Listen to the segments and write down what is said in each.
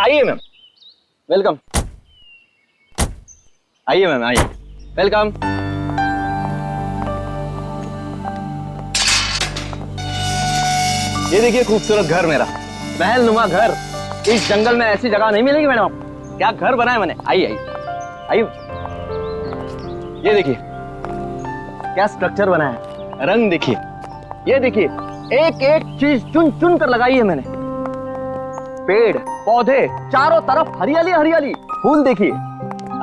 आइए ma'am, welcome. आइए ma'am, आइए, वेलकम। ये देखिए खूबसूरत घर मेरा, महल नुमा घर। इस जंगल में ऐसी जगह नहीं मिलेगी मैडम। क्या घर बनाया मैंने। आइए आइए आइए, ये देखिए क्या स्ट्रक्चर बनाया है, रंग देखिए, ये देखिए एक एक चीज चुन चुन कर लगाई है मैंने। पेड़ पौधे चारों तरफ हरियाली हरियाली, फूल देखिए।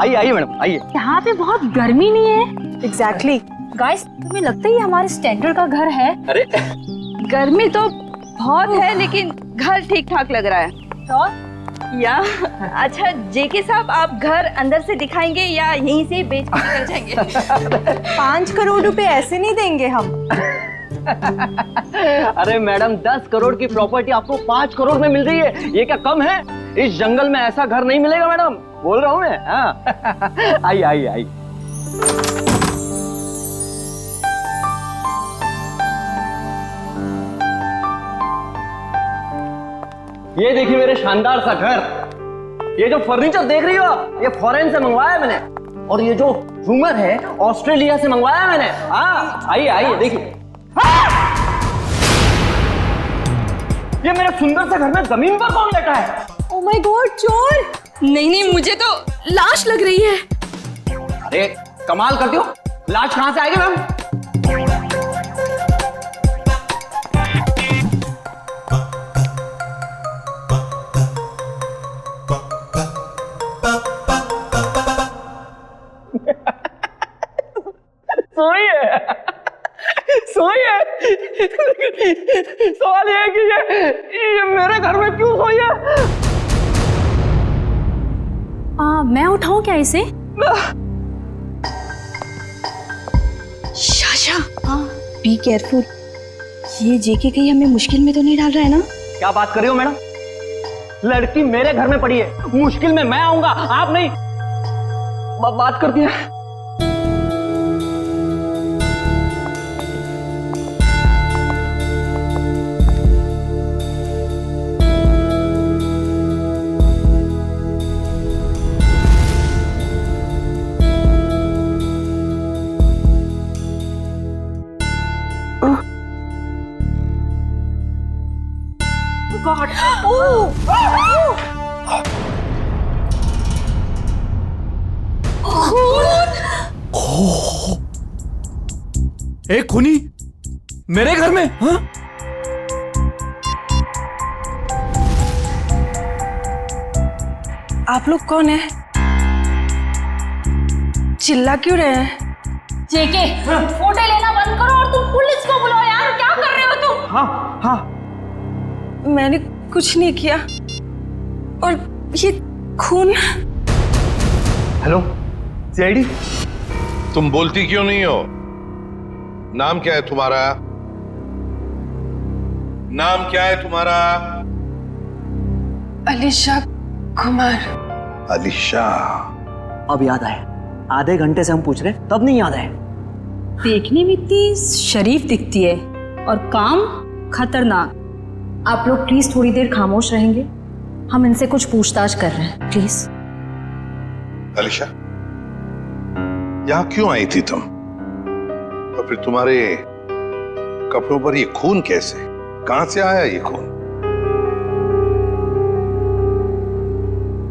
आइए आइए मैडम, आइए। यहाँ पे बहुत गर्मी नहीं है? एग्जैक्टली। गाइस, तुम्हें लगता है ये हमारे स्टैंडर्ड का घर है? अरे गर्मी तो बहुत है लेकिन घर ठीक ठाक लग रहा है। तो या अच्छा जेके साहब, आप घर अंदर से दिखाएंगे या यहीं से बेच के निकल जाएंगे? 5 करोड़ रुपए ऐसे नहीं देंगे हम। अरे मैडम, 10 करोड़ की प्रॉपर्टी आपको 5 करोड़ में मिल रही है, ये क्या कम है? इस जंगल में ऐसा घर नहीं मिलेगा मैडम, बोल रहा हूँ मैं। हाँ आइए आइए आइए। ये देखिए मेरे शानदार सा घर। ये जो फर्नीचर देख रही हो, ये फॉरेन से मंगवाया है मैंने, और ये जो झूमर है ऑस्ट्रेलिया से मंगवाया है मैंने। हाँ आइए आइए देखिए। ये मेरे सुंदर से घर में जमीन पर कौन बैठा है? ओह माय गॉड, चोर! नहीं नहीं, मुझे तो लाश लग रही है। अरे कमाल करती हो, लाश कहां से आएगी मैम? सोई है। सवाल ये है कि ये मेरे घर में क्यों सोई है? मैं उठाऊं क्या इसे? शाशा, हाँ बी केयरफुल। ये जेके कहीं हमें मुश्किल में तो नहीं डाल रहा है ना? क्या बात कर रही हो मैडम? लड़की मेरे घर में पड़ी है, मुश्किल में मैं आऊंगा, आप नहीं। बात करती है। गॉड, एक खूनी मेरे घर में? हाँ? आप लोग कौन है? चिल्ला क्यों रहे हैं? जेके, फोटो लेना बंद करो और तुम पुलिस को बुलाओ यार। क्या कर रहे हो तुम? हाँ हाँ, मैंने कुछ नहीं किया। और ये खून। Hello CID. तुम बोलती क्यों नहीं हो? नाम क्या है तुम्हारा? नाम क्या है तुम्हारा? अलीशा कुमार। अलीशा। अब याद आया, आधे घंटे से हम पूछ रहे तब नहीं याद आया। देखने में इतनी शरीफ दिखती है और काम खतरनाक। आप लोग प्लीज थोड़ी देर खामोश रहेंगे, हम इनसे कुछ पूछताछ कर रहे हैं, प्लीज। अलीशा, यहां क्यों आई थी तुम? और फिर तुम्हारे कपड़ों पर ये खून कैसे? कहां से आया ये खून?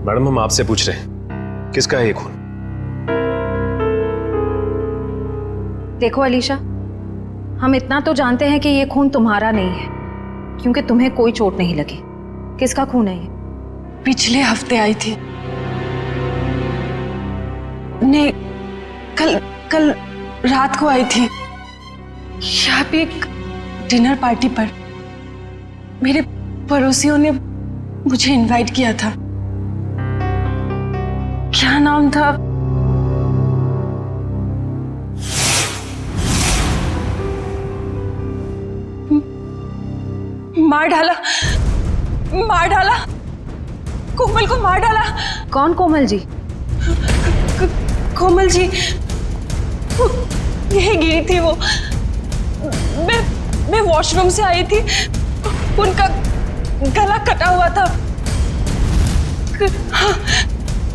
मैडम, हम आपसे पूछ रहे हैं, किसका है ये खून? देखो अलीशा, हम इतना तो जानते हैं कि ये खून तुम्हारा नहीं है, क्योंकि तुम्हें कोई चोट नहीं लगी। किसका खून है ये? पिछले हफ्ते आई थी। नहीं, कल रात को आई थी। यहाँ पे एक डिनर पार्टी पर मेरे पड़ोसियों ने मुझे इनवाइट किया था। क्या नाम था? मार डाला, कोमल को मार डाला। कौन कोमल जी? कोमल जी, यही गिरी थी वो। मैं वॉशरूम से आई थी, उनका गला कटा हुआ था। हाँ,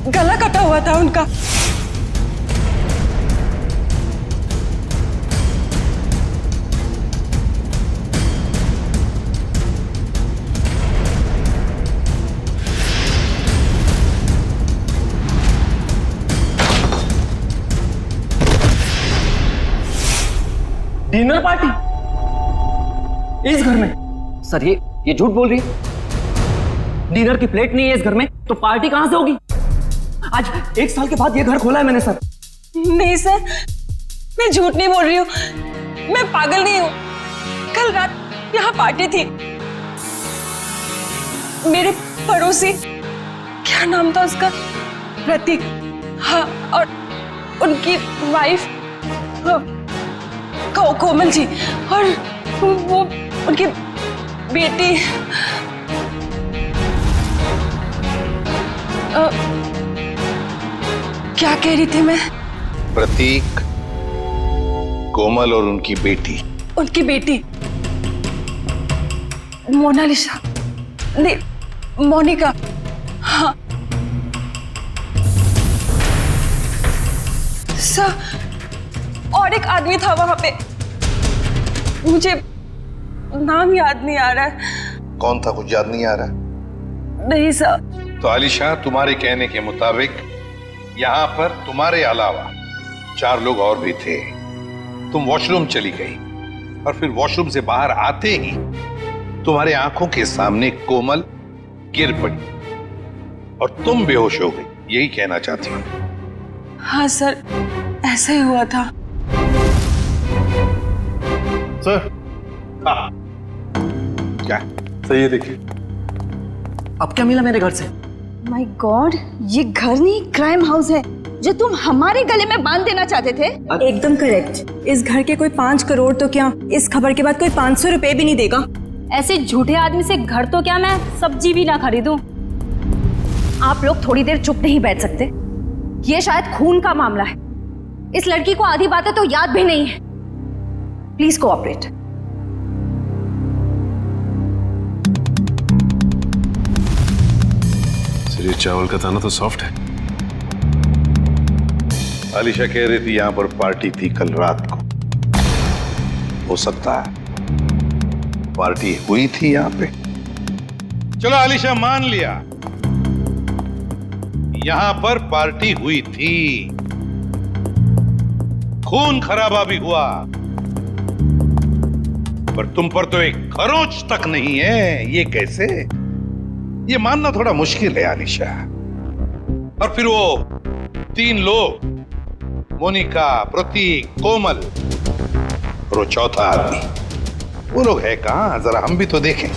गला कटा हुआ था उनका। डिनर पार्टी इस घर में? सर ये झूठ बोल रही है। डिनर की प्लेट नहीं है इस घर में, तो पार्टी कहां से होगी? आज 1 साल के बाद ये घर खोला है मैंने सर। नहीं सर, मैं झूठ नहीं बोल रही हूँ, मैं पागल नहीं हूँ। कल रात यहाँ पार्टी थी। मेरे पड़ोसी, क्या नाम था उसका, प्रतीक, हाँ, और उनकी वाइफ कोमल जी, और वो उनकी बेटी क्या कह रही थी मैं? प्रतीक, कोमल और उनकी बेटी। उनकी बेटी मोनालिसा, नहीं, मोनिका, हाँ। सर, और एक आदमी था वहां पे, मुझे नाम याद नहीं आ रहा है। कौन था, कुछ याद नहीं आ रहा? नहीं सर। तो आलिशा, तुम्हारे कहने के मुताबिक यहाँ पर तुम्हारे अलावा 4 लोग और भी थे। तुम वॉशरूम चली गई और फिर वॉशरूम से बाहर आते ही तुम्हारे आंखों के सामने कोमल गिर पड़ी और तुम बेहोश हो गई। यही कहना चाहती हूँ? हाँ सर, ऐसा ही हुआ था। सर, हाँ, क्या सही है? देखिए, अब क्या मिला मेरे घर से? माय गॉड, ये घर नहीं क्राइम हाउस है जो तुम हमारे गले में बांध देना चाहते थे। एकदम करेक्ट। इस घर के कोई 5 करोड़ तो क्या, इस खबर के बाद कोई 500 रुपए भी नहीं देगा। ऐसे झूठे आदमी से घर तो क्या, मैं सब्जी भी ना खरीदूं। आप लोग थोड़ी देर चुप नहीं बैठ सकते? ये शायद खून का मामला है। इस लड़की को आधी बातें तो याद भी नहीं है। Please cooperate. सर, ये चावल का दाना तो सॉफ्ट है। आलिशा कह रही थी यहाँ पर पार्टी थी कल रात को। हो सकता है पार्टी हुई थी यहाँ पे। चलो आलिशा, मान लिया यहाँ पर पार्टी हुई थी, खून खराबा भी हुआ, पर तुम पर तो एक खरोच तक नहीं है। ये कैसे? ये मानना थोड़ा मुश्किल है आलिशा। और फिर वो 3 लोग, मोनिका, प्रतीक, कोमल और वो चौथा आदमी, वो लोग है कहां? जरा हम भी तो देखें।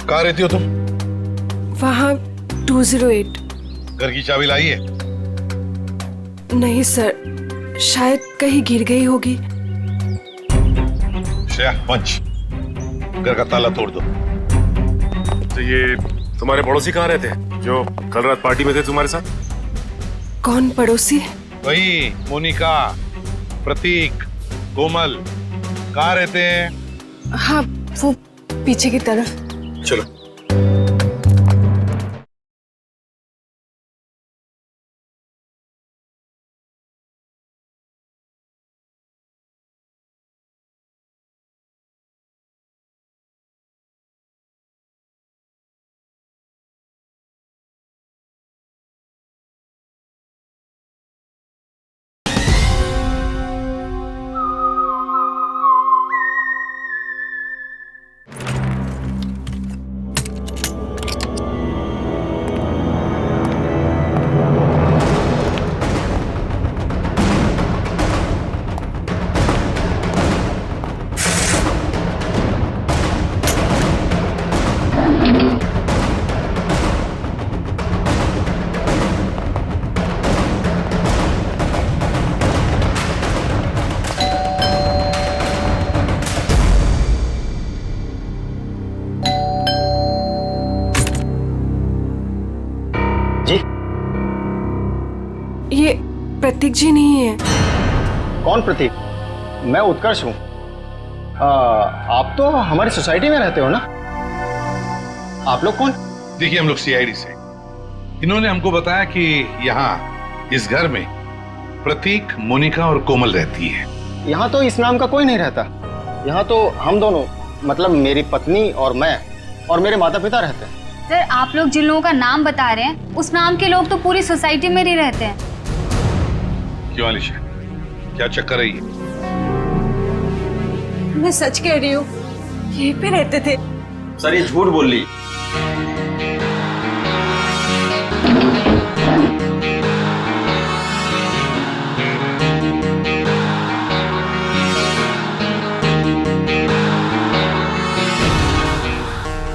कहाँ रहती हो तुम? वहाँ 208। घर की चाबी लाई है? नहीं सर, शायद कहीं गिर गई होगी। श्रेया, पंच, घर का ताला तोड़ दो। तो ये तुम्हारे पड़ोसी कहाँ रहते हैं जो कल रात पार्टी में थे तुम्हारे साथ? कौन पड़ोसी? वही मोनिका, प्रतीक, कोमल, कहाँ रहते हैं? हाँ, वो पीछे की तरफ। चलो। प्रतीक जी नहीं है। कौन प्रतीक? मैं उत्कर्ष हूँ। आप तो हमारी सोसाइटी में रहते हो ना? आप लोग कौन? देखिए, हम लोग सीआईडी से। इन्होंने हमको बताया कि यहाँ इस घर में प्रतीक, मोनिका और कोमल रहती है। यहाँ तो इस नाम का कोई नहीं रहता। यहाँ तो हम दोनों, मतलब मेरी पत्नी और मैं और मेरे माता पिता रहते हैं। सर, आप लोग जिन लोगों का नाम बता रहे हैं उस नाम के लोग तो पूरी सोसाइटी में ही रहते हैं। क्यों अलीशा, क्या चक्कर है ये? मैं सच कह रही हूँ, यहीं पे रहते थे। सर ये झूठ बोल रही।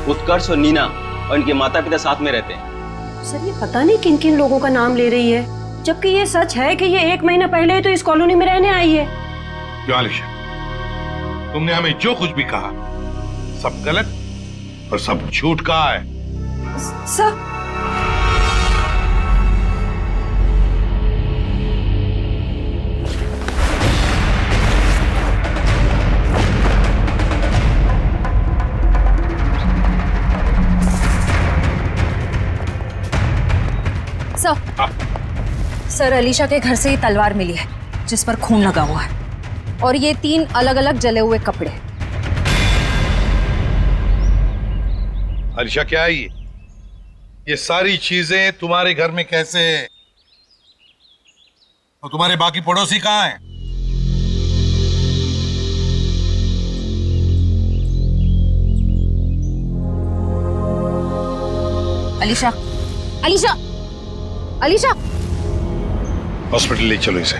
उत्कर्ष और नीना और इनके माता पिता साथ में रहते हैं। सर, ये पता नहीं किन किन लोगों का नाम ले रही है, जबकि ये सच है कि ये 1 महीना पहले तो इस कॉलोनी में रहने आई है। क्यों अलीशा, तुमने हमें जो कुछ भी कहा सब गलत और सब झूठ कहा है। सर, सर, अलीशा के घर से ये तलवार मिली है जिस पर खून लगा हुआ है, और ये 3 अलग अलग जले हुए कपड़े। अलीशा, क्या है ये सारी चीजें तुम्हारे घर में कैसे है? और तुम्हारे बाकी पड़ोसी कहाँ हैं? अलीशा, अलीशा, अलीशा! हॉस्पिटल ले चलो इसे।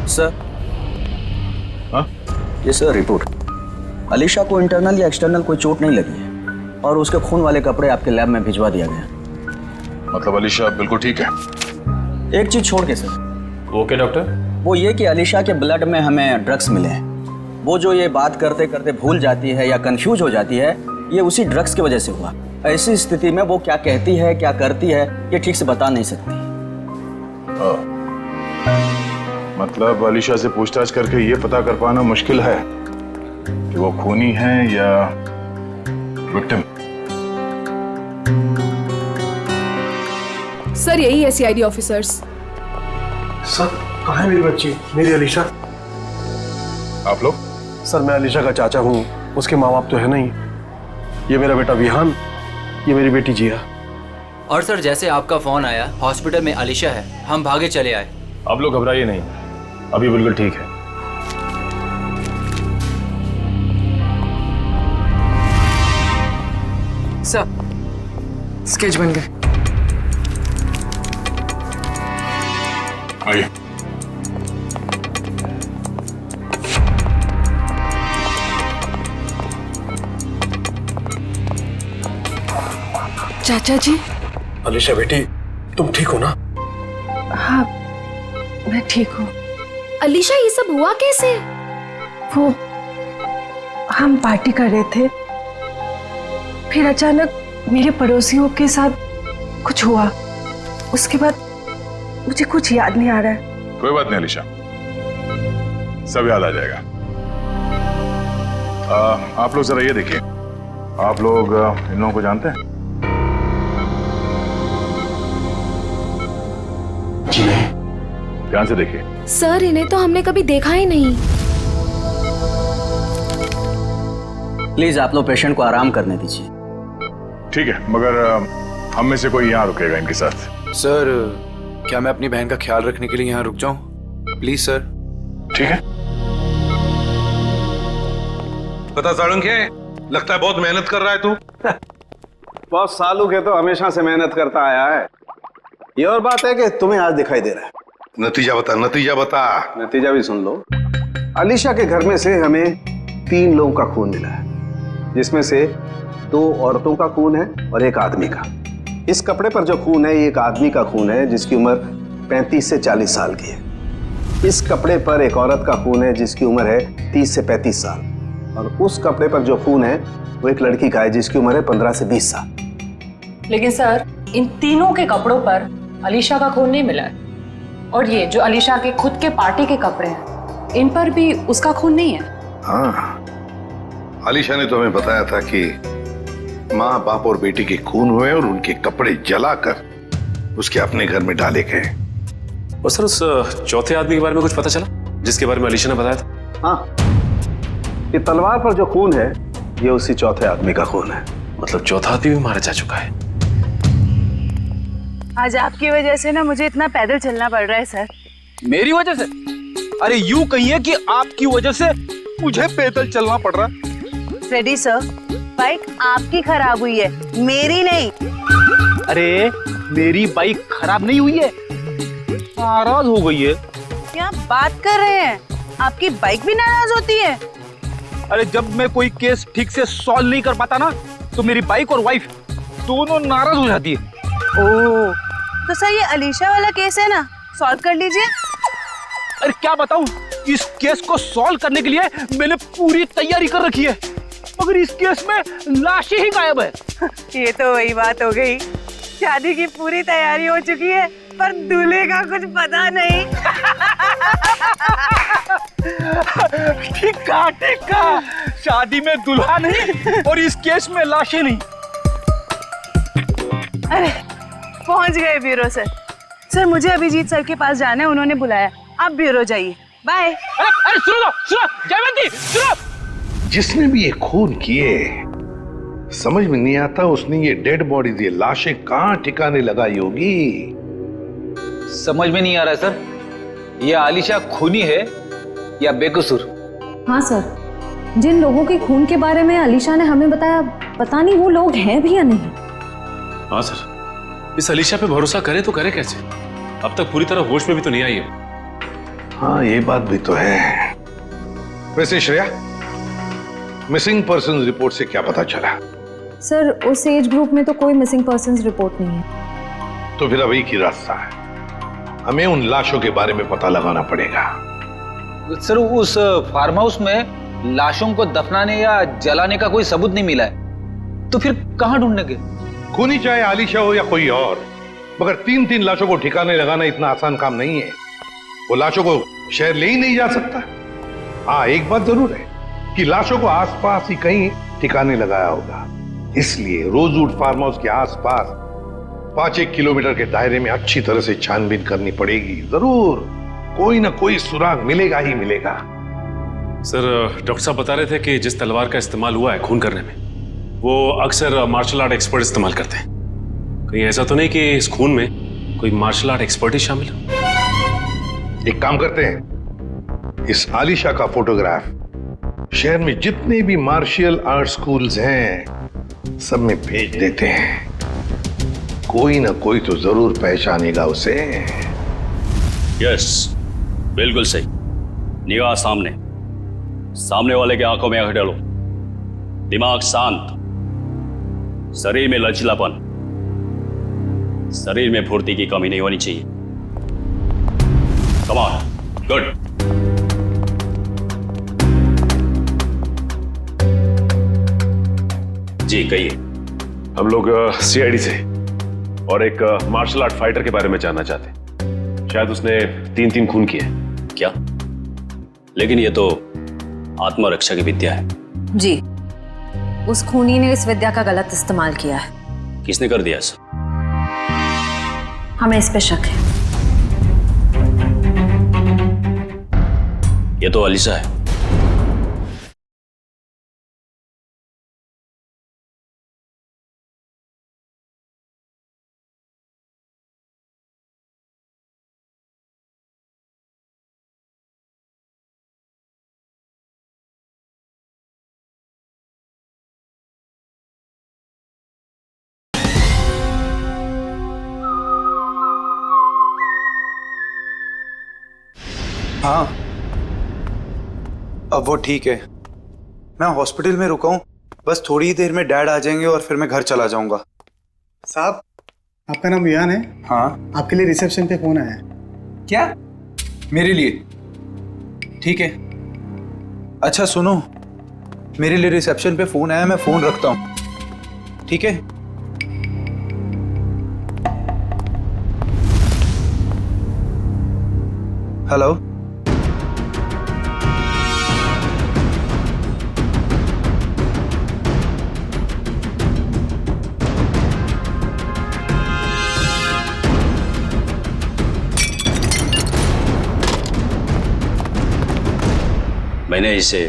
सर, ये सर रिपोर्ट। अलीशा को इंटरनल या एक्सटर्नल कोई चोट नहीं लगी है और उसके खून वाले कपड़े आपके लैब में भिजवा दिया गया। मतलब अलीशा बिल्कुल ठीक है? एक चीज छोड़ के सर। Okay doctor. वो ये कि अलीशा के ब्लड में हमें ड्रग्स मिले हैं। वो जो ये बात करते करते भूल जाती है या कंफ्यूज हो जाती है, ये उसी ड्रग्स की वजह से हुआ। ऐसी स्थिति में वो क्या कहती है, क्या करती है, ये ठीक से बता नहीं सकती। मतलब अलीशा से पूछताछ करके ये पता कर पाना मुश्किल है कि वो खूनी है या विक्टिम। सर, यही है सीआईडी ऑफिसर्स। सर, कहाँ है मेरी बच्ची, मेरी अलीशा? आप लोग? सर, मैं अलीशा का चाचा हूँ, उसके माँ बाप तो है नहीं। ये मेरा बेटा विहान, ये मेरी बेटी जिया। और सर, जैसे आपका फोन आया हॉस्पिटल में अलीशा है, हम भागे चले आए। आप लोग घबराइए नहीं, अभी बिल्कुल ठीक है। सर, स्केच बन गए। आइए। चाचा जी। अलीशा बेटी, तुम ठीक हो ना? हाँ, मैं ठीक हूँ। अलीशा, ये सब हुआ कैसे? वो हम पार्टी कर रहे थे, फिर अचानक मेरे पड़ोसियों के साथ कुछ हुआ। उसके बाद मुझे कुछ याद नहीं आ रहा है। कोई बात नहीं अलीशा, सब याद आ जाएगा। आप लोग जरा ये देखिए, आप लोग इन लोगों को जानते हैं? जी नहीं। ध्यान से देखिए। सर, इन्हें तो हमने कभी देखा ही नहीं। प्लीज आप लोग पेशेंट को आराम करने दीजिए। ठीक है, मगर हम में से कोई यहाँ रुकेगा इनके साथ? सर, क्या मैं अपनी बहन का ख्याल रखने के लिए यहाँ रुक जाऊं? Please sir. ठीक है। पता साळुंखे, लगता है बहुत मेहनत कर रहा है तू। बहुत सालों के तो हमेशा से मेहनत करता आया है। ये और बात है कि तुम्हें आज दिखाई दे रहा है। नतीजा बता, नतीजा बता। नतीजा भी सुन लो। अलीशा के घर में से हमें 3 लोगों का खून मिला है। जिसमें से 2 औरतों का खून है और 1 आदमी का। इस कपड़े पर जो खून है ये एक आदमी का खून है जिसकी उम्र 35 से 40 साल की है। इस कपड़े पर एक औरत का खून है जिसकी उम्र है 30 से 35 साल, और उस कपड़े पर जो खून है वो एक लड़की का है जिसकी उम्र है 15 से 20 साल। लेकिन सर, इन तीनों के कपड़ों पर अलीशा का खून नहीं मिला है, और ये जो अलीशा के खुद के पार्टी के कपड़े हैं इन पर भी उसका खून नहीं है। हाँ, आलिशा ने तो हमें बताया था कि माँ बाप और बेटी के खून हुए और उनके कपड़े जलाकर उसके अपने घर में डाले गए। और सर उस चौथे आदमी के बारे में कुछ पता चला जिसके बारे में अलीशा ने बताया था? हाँ, ये तलवार पर जो खून है ये उसी चौथे आदमी का खून है। मतलब चौथा आदमी भी मारा जा चुका है। आज आपकी वजह से ना मुझे इतना पैदल चलना पड़ रहा है सर। मेरी वजह से? अरे यूं कहिए कि आपकी वजह से मुझे पैदल चलना पड़ रहा है। फ्रेडी सर, बाइक आपकी खराब हुई है, मेरी नहीं। अरे मेरी बाइक खराब नहीं हुई है, नाराज हो गई है। क्या बात कर रहे हैं? आपकी बाइक भी नाराज होती है? अरे जब मैं कोई केस ठीक से सॉल्व नहीं कर पाता ना तो मेरी बाइक और वाइफ दोनों नाराज हो जाती है। ओह, तो सर ये अलीशा वाला केस है ना, सॉल्व कर लीजिए। अरे क्या बताऊं, इस केस को सॉल्व करने के लिए मैंने पूरी तैयारी कर रखी है, मगर इस केस में लाशें ही गायब है। ये तो वही बात हो गई, शादी की पूरी तैयारी हो चुकी है पर दूल्हे का कुछ पता नहीं। ठीक कहा, शादी में दुल्हा नहीं और इस केस में लाशें नहीं। अरे पहुंच गए ब्यूरो सर। सर मुझे अभिजीत सर के पास जाना है, उन्होंने बुलाया। आप ब्यूरो जाइए, बाय। अरे सुनो जयवंती, सुनो। जिसने भी ये खून किए समझ में नहीं आता उसने ये डेड बॉडी, ये लाशें कहां ठिकाने लगाई होगी। समझ में नहीं आ रहा है सर, ये आलिशा खूनी है या बेकसूर? हाँ सर, जिन लोगों के खून के बारे में अलीशा ने हमें बताया, पता नहीं वो लोग हैं भी या नहीं। हाँ सर, इस अलीशा पे भरोसा करे तो करे कैसे? अब तक पूरी तरह होश में भी तो नहीं आई है। हाँ ये बात भी तो है। वैसे श्रेया, मिसिंग पर्सन रिपोर्ट से क्या पता चला? सर उस एज ग्रुप में तो कोई मिसिंग पर्संस रिपोर्ट नहीं है। तो फिर अब एक ही रास्ता है, हमें उन लाशों के बारे में पता लगाना पड़ेगा। सर उस फार्म हाउस में लाशों को दफनाने या जलाने का कोई सबूत नहीं मिला है, तो फिर कहां ढूंढने के? खूनी चाहे आलिशा हो या कोई और, मगर 3-3 लाशों को ठिकाने लगाना इतना आसान काम नहीं है। वो लाशों को शहर ले ही नहीं जा सकता। हाँ एक बात जरूर है कि लाशों को आसपास ही कहीं ठिकाने लगाया होगा, इसलिए रोजवुड फार्म हाउस के आसपास 5-1 किलोमीटर के दायरे में अच्छी तरह से छानबीन करनी पड़ेगी। जरूर कोई ना कोई सुराग मिलेगा ही मिलेगा। सर डॉक्टर साहब बता रहे थे कि जिस तलवार का इस्तेमाल हुआ है खून करने में, वो अक्सर मार्शल आर्ट एक्सपर्ट इस्तेमाल करते हैं। कहीं ऐसा तो नहीं कि इस खून में कोई मार्शल आर्ट एक्सपर्ट ही शामिल हो? एक काम करते हैं, इस आलिशा का फोटोग्राफ शहर में जितने भी मार्शल आर्ट स्कूल्स हैं सब में भेज देते हैं। कोई ना कोई तो जरूर पहचानेगा उसे। यस, बिल्कुल सही। निगाह सामने, सामने वाले के आंखों में आंख डालो, दिमाग शांत, शरीर में लचीलापन, शरीर में फुर्ती की कमी नहीं होनी चाहिए। Come on, good. जी कहिए। हम लोग सीआईडी से और एक मार्शल आर्ट फाइटर के बारे में जानना चाहते हैं। शायद उसने 3 खून किए। क्या? लेकिन ये तो आत्मरक्षा की विद्या है। जी, उस खूनी ने इस विद्या का गलत इस्तेमाल किया है। किसने कर दिया ऐसा? हमें इस पे शक है। ये तो अलीशा है। हाँ अब वो ठीक है। मैं हॉस्पिटल में रुका हूँ, बस थोड़ी ही देर में डैड आ जाएंगे और फिर मैं घर चला जाऊंगा। साहब, आपका नाम विहान है? हाँ। आपके लिए रिसेप्शन पे फोन आया है। क्या? मेरे लिए? ठीक है। अच्छा सुनो, मेरे लिए रिसेप्शन पे फोन आया, मैं फोन रखता हूँ, ठीक है? हेलो। मैंने इसे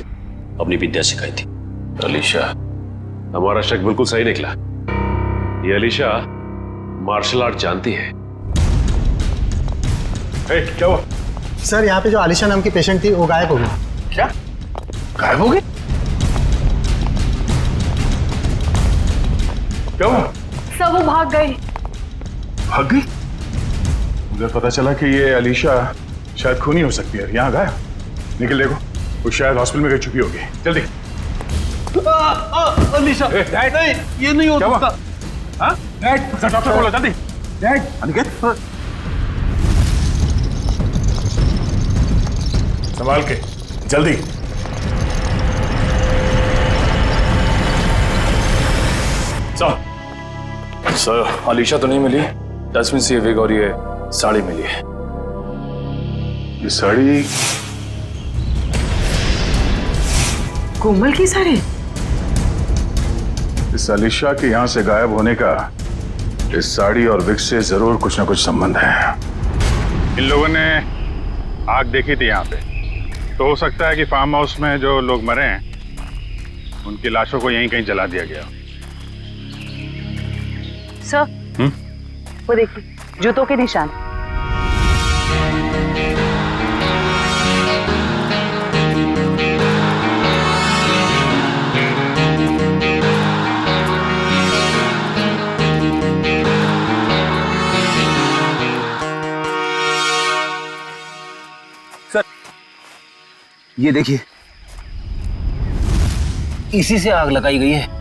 अपनी विद्या सिखाई थी। अलीशा, हमारा शक बिल्कुल सही निकला। ये अलीशा मार्शल आर्ट जानती है। क्या हुआ? सर, यहाँ पे जो आलिशा नाम की पेशेंट थी वो गायब हो गई। क्या? गायब हो गई? क्या हुआ? सब वो भाग गई। भाग गई? मुझे पता चला कि ये अलीशा शायद खूनी हो सकती है। यहाँ गायब। निकल देखो, वो शायद हॉस्पिटल में गई चुकी होगी। जल्दी। अलीशा, डैड, नहीं, ये नहीं हो सकता। हाँ? डैड, डॉक्टर बोलो जल्दी। डैड, अनिकेत, संभाल के, जल्दी। सर, अलीशा तो नहीं मिली। डस्टबिन से ये विग और ये साड़ी मिली है। ये साड़ी कोमल की साड़ी? इस अलीशा के यहां से गायब होने का इस साड़ी और विग से जरूर कुछ ना कुछ संबंध है। इन लोगों ने आग देखी थी यहाँ पे, तो हो सकता है कि फार्म हाउस में जो लोग मरे हैं उनकी लाशों को यहीं कहीं जला दिया गया। सर, वो देखिए, जूतों के निशान। सर, ये देखिए, इसी से आग लगाई गई है।